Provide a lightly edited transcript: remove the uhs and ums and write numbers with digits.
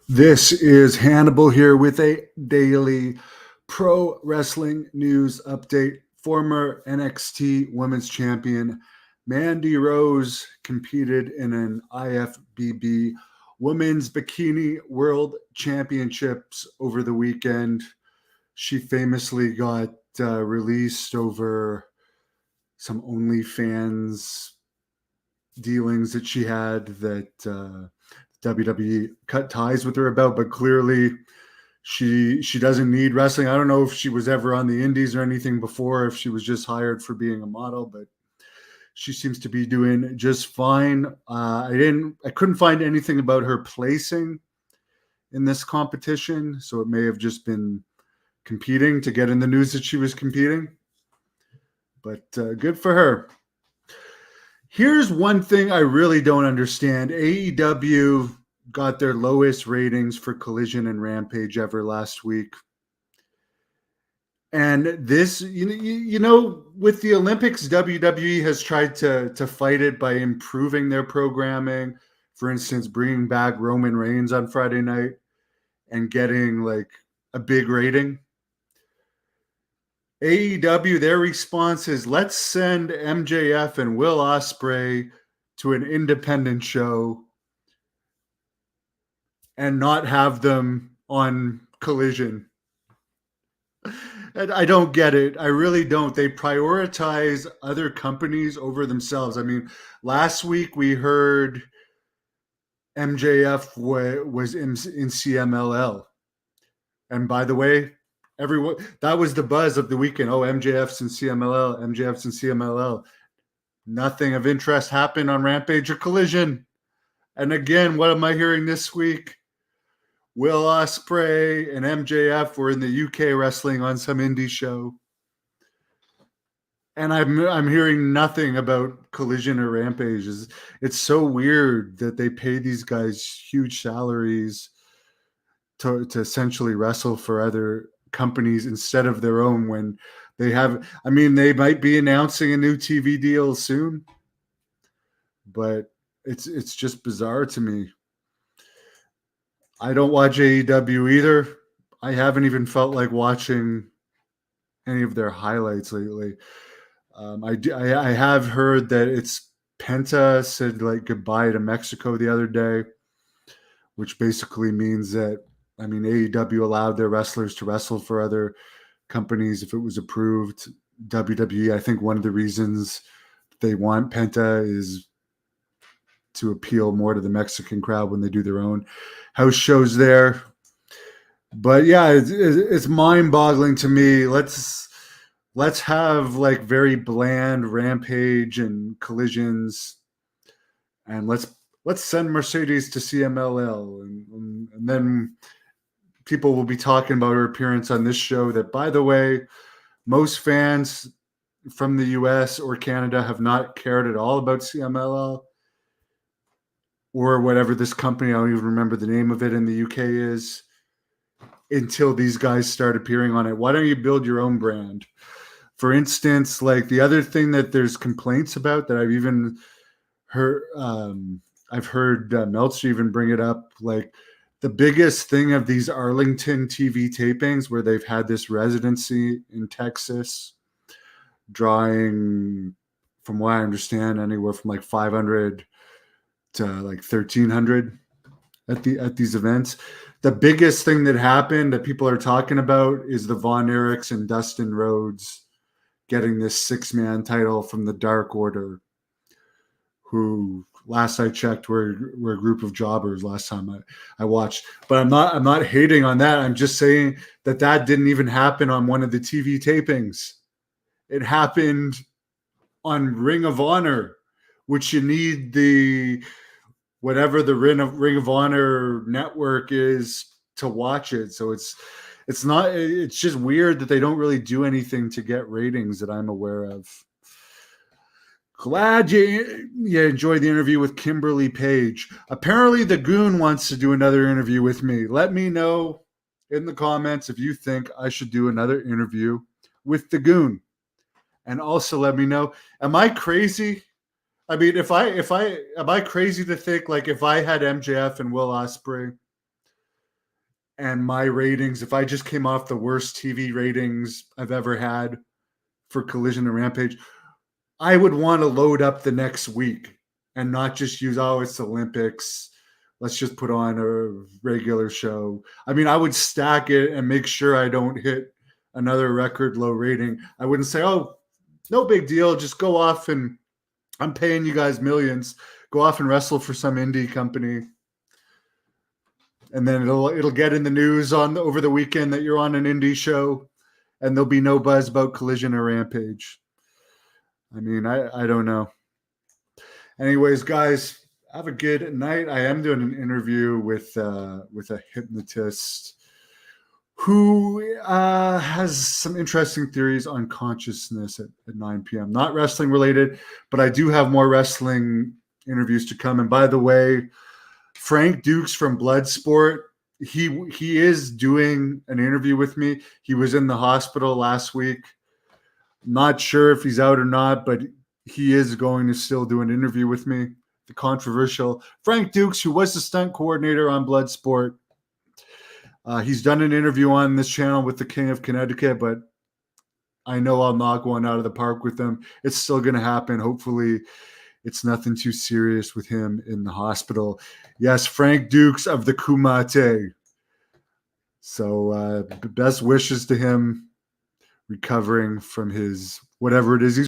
This is Hannibal here with a daily pro wrestling news update. Former NXT Women's Champion Mandy Rose competed in an IFBB Women's Bikini World Championships over the weekend. She famously got released over some OnlyFans dealings that she had that WWE cut ties with her about, but clearly she doesn't need wrestling. I don't know if she was ever on the Indies or anything before, if she was just hired for being a model, but she seems to be doing just fine. I couldn't find anything about her placing in this competition, so it may have just been competing to get in the news that she was competing. But good for her. Here's one thing I really don't understand. AEW got their lowest ratings for Collision and Rampage ever last week. And this, with the Olympics, WWE has tried to fight it by improving their programming. For instance, bringing back Roman Reigns on Friday night and getting like a big rating. AEW, their response is, let's send MJF and Will Ospreay to an independent show and not have them on Collision. And I don't get it. I really don't. They prioritize other companies over themselves. I mean, last week we heard MJF was in CMLL. And by the way, everyone, that was the buzz of the weekend. Oh, MJF's in CMLL, MJF's in CMLL. Nothing of interest happened on Rampage or Collision. And again, what am I hearing this week? Will Ospreay and MJF were in the UK wrestling on some indie show. And I'm hearing nothing about Collision or Rampage. It's so weird that they pay these guys huge salaries to essentially wrestle for other companies instead of their own when they have. I mean, they might be announcing a new TV deal soon, but it's just bizarre to me. I don't watch AEW either. I haven't even felt like watching any of their highlights lately. I have heard that it's Penta said like goodbye to Mexico the other day, which basically means that AEW allowed their wrestlers to wrestle for other companies if it was approved. WWE, I think one of the reasons they want Penta is to appeal more to the Mexican crowd when they do their own house shows there. But yeah, it's mind-boggling to me. Let's have like very bland Rampage and Collisions, and let's send Mercedes to CMLL, and then people will be talking about her appearance on this show. That, by the way, most fans from the US or Canada have not cared at all about CMLL or whatever this company, I don't even remember the name of it in the UK is, until these guys start appearing on it. Why don't you build your own brand? For instance, like the other thing that there's complaints about that I've even heard, I've heard Meltzer even bring it up, like the biggest thing of these Arlington TV tapings where they've had this residency in Texas, drawing, from what I understand, anywhere from like 500 to like 1,300 at these events. The biggest thing that happened that people are talking about is the Von Erichs and Dustin Rhodes getting this 6-man title from the Dark Order, who last I checked were a group of jobbers last time I watched. But I'm not hating on that. I'm just saying that didn't even happen on one of the TV tapings. It happened on Ring of Honor, which you need the whatever the Ring of Honor network is to watch it. So it's just weird that they don't really do anything to get ratings that I'm aware of. Glad you enjoyed the interview with Kimberly Page. Apparently the Goon wants to do another interview with me. Let me know in the comments if you think I should do another interview with the Goon. And also let me know, am I crazy? I mean, am I crazy to think like if I had MJF and Will Ospreay and my ratings, if I just came off the worst TV ratings I've ever had for Collision and Rampage, I would want to load up the next week and not just use, oh, it's Olympics. Let's just put on a regular show. I mean, I would stack it and make sure I don't hit another record low rating. I wouldn't say, oh, no big deal. Just go off and I'm paying you guys millions. Go off and wrestle for some indie company. And then it'll get in the news on over the weekend that you're on an indie show, and there'll be no buzz about Collision or Rampage. I mean, I don't know. Anyways, guys, have a good night. I am doing an interview with a hypnotist who has some interesting theories on consciousness at 9 p.m. Not wrestling related, but I do have more wrestling interviews to come. And by the way, Frank Dukes from Bloodsport, he is doing an interview with me. He was in the hospital last week. Not sure if he's out or not, but he is going to still do an interview with me. The controversial Frank Dukes, who was the stunt coordinator on Bloodsport. He's done an interview on this channel with the King of Connecticut, but I know I'll knock one out of the park with him. It's still going to happen. Hopefully, it's nothing too serious with him in the hospital. Yes, Frank Dukes of the Kumate. So best wishes to him recovering from his whatever it is he's